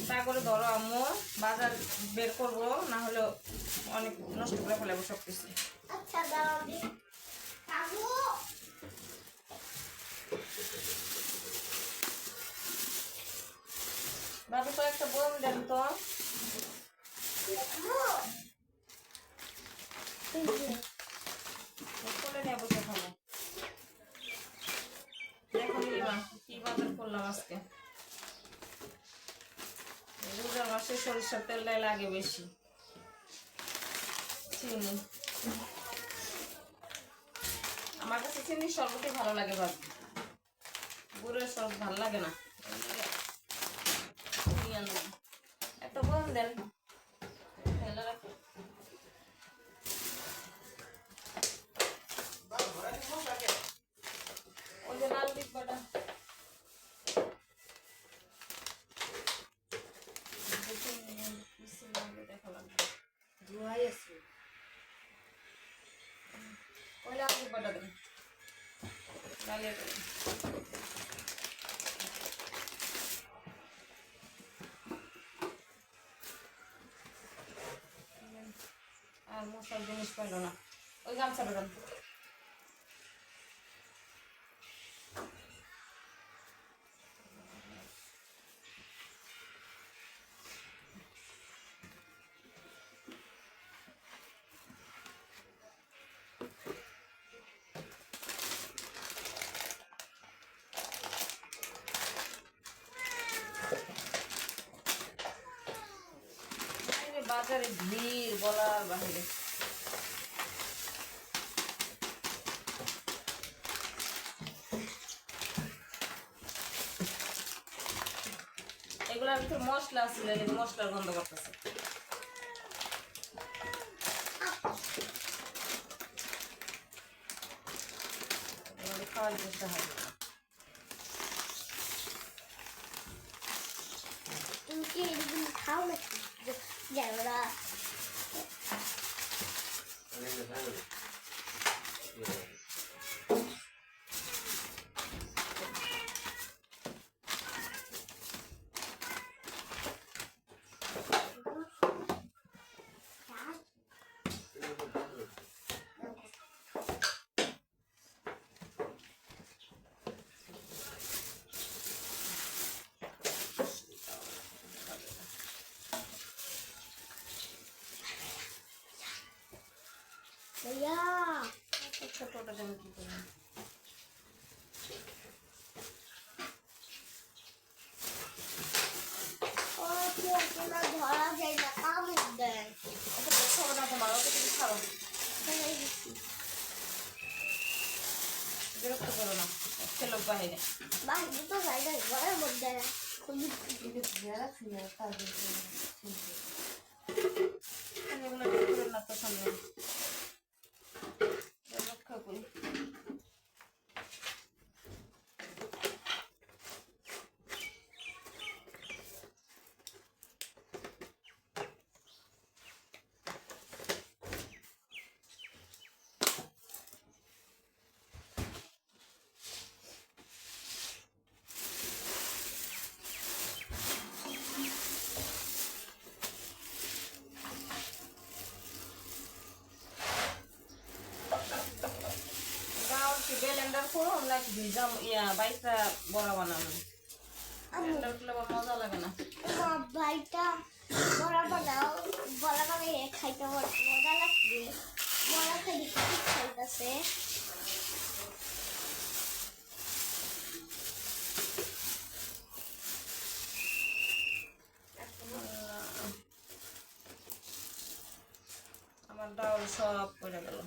তা করে ধরো আম্মু, বাজার বের করবো, না হলে অনেক নষ্ট করে ফেলাবো সব কিছু। আচ্ছা দাও আমি খাবো। ভাবি তো একটা বোম দেন তো। কোলে নিয়ে বসে খাবো। দেখো নীলিমা কি বাজার করলাম আজকে। রোজার মাসে সরিষার তেলটাই লাগে বেশি। চিনি, আমার কাছে চিনির শরবতই ভালো লাগে ভাবি, গুড়ের শরবত ভালো লাগে না। একটা বোম দেন, ফেলে রাখো। ওই যে লাল ডিব্বাটা দেখা লাগবে। জুয়াই আছে ওই লাল ডিব্বাটা দেন, লালিয়ে দেন। আর মশার জিনিস পাইল না, ওই গামছাটা দেন। বাজারে ভিড় বলার বাহিরে। এগুলোর ভিতরে মশলা ছিল, মশলার গন্ধ করতেছে। খাওয়ার চেষ্টা হবে না। তুমি কি এরকম খাও নাকি যারা भैया ছোটটা যেন কি করে ধরা যায় না কামড় দেয়। ওকে দেখো না, তোমার ওকে তুমি খাও, বিরক্ত করো না, খেলো বাহিরে। বাহিরে তো যাই না, ঘরের মধ্যে এগুলো করেন না তো সামনে রক্ষা করি। ব্লেন্ডার করো নাকি ভিজাম বাইকটা বড়া বানানো? ব্লেন্ডার করলে আবার মজা লাগে না। বাইকটা বড়া বানাও, বড়া বানিয়ে খাইতে মজা লাগবে। বড়া খাই খাইতেছে আমার ডাউল সব পড়ে গেল।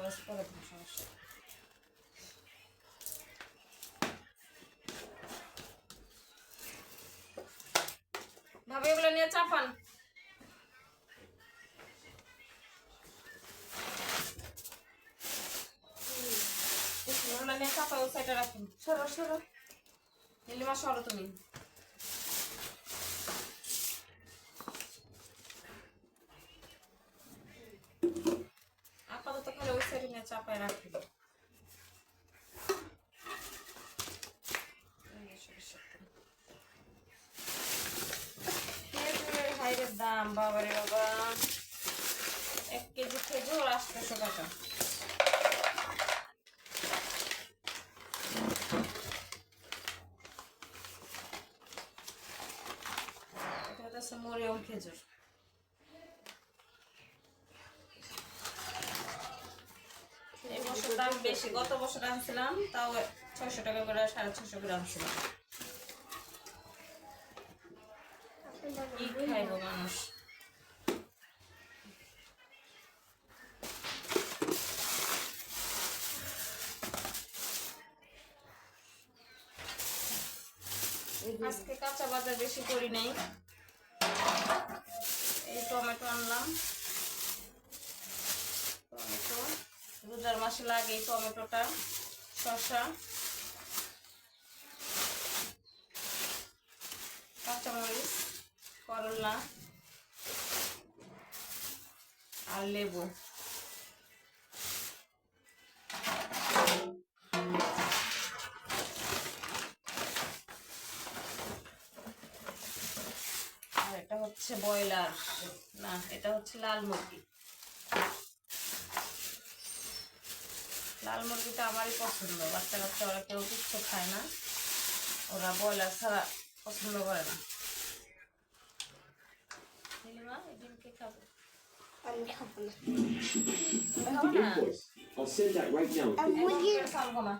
কাগজ করে দিন, সমস্যা নেই। ভাবে এগুলো নিয়ে চাপান। এগুলো নিয়ে চাপা ওই সাইডে রাখুন। সরো সরো নীলিমা, সরো তুমি। আপাতত খালি ওই সাইডে নিয়ে চাপায় রাখুন। খেজুরের হাইরের দাম, বাবারে বাবা, 1 কেজি খেজুর 800 টাকা। এটা হচ্ছে মরিয়ম খেজুর। এই বছর দাম বেশি, গত বছর আনছিলাম তাও 600 টাকা করে, 650 করে আনছিলাম। কি খাইব মানুষ? আজকে কাঁচা বাজার বেশি করি নাই। এই টমেটো আনলাম, টমেটো রোজার মাসে লাগে এই টমেটোটা, শসা, কাঁচামরিচ, করলা আর লেবু। আর এটা হচ্ছে ব্রয়লার, না এটা হচ্ছে লাল মুরগি। লাল মুরগিটা আমারই পছন্দ, বাচ্চা কাচ্চা ওরা কেউ কিচ্ছু খায় না, ওরা ব্রয়লার ছাড়া পছন্দ করে না। নীলিমা, এই ডিম কে খাবে? আমি খাবো না। খাবো না? I'll send that right now. খাবো না।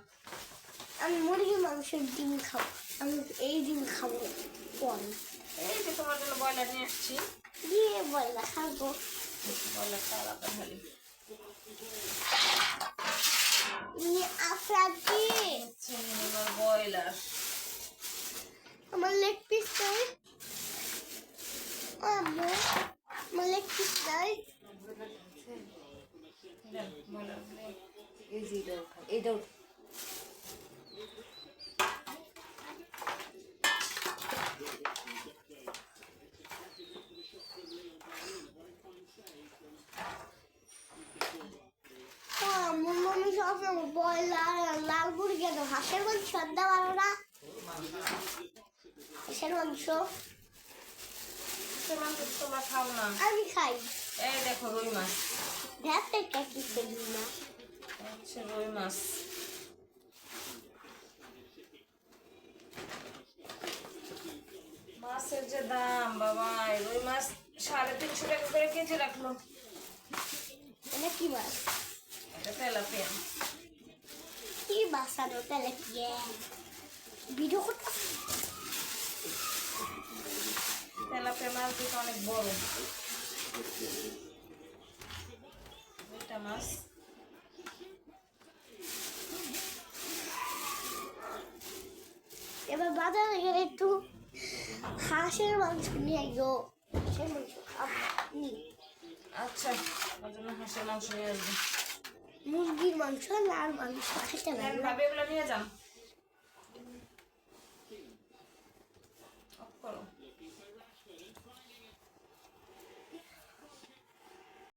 আমি মুরগির মাংসের ডিম খাবো, আমি এই ডিম খাবো। কোন এই যে তোমার জন্য ব্রয়লার নিয়ে আসছি, দিয়ে বললা খাবো। ব্রয়লারটা আলাদা খালি। আফরাদি হচ্ছে নীলিমার ব্রয়লার। আমার লেগ পিস চাই, আম্মু আমার লেগ পিস চাই। দেন, ব্রয়লার গুলো। এই দাও আমার মনে সবসময় ব্রয়লার লাল মুরগি আর হাঁসের মাংস আনতে পারো না? হাঁসের মাংস সে মাংস তোমরা খাও না। আমি খাই। এই দেখো রুই মাছ, ভ্যাপটা কি করি না। হচ্ছে রুই মাছ। মাছের যে দাম বাবা, এই রুই মাছ 350 টাকা করে কেজি রাখলো। এটা কি মাছ? এটা তেলাপিয়া। কি বাসানো তাহলে কি ভিডিও করতে? তেলাপিয়া মাছ দুটো অনেক বড়। এটা মাছ এবার বাজারে গেলে একটু হাঁসের মাংস নিয়ে আইও। হাঁসের মাংস খাবো নি। আচ্ছা, ওর জন্য হাঁসের মাংস নিয়ে আসবো। মুরগির মাংস লাল মাংস খেতে দেন পারবো। ভাবে এগুলো নিয়ে যান।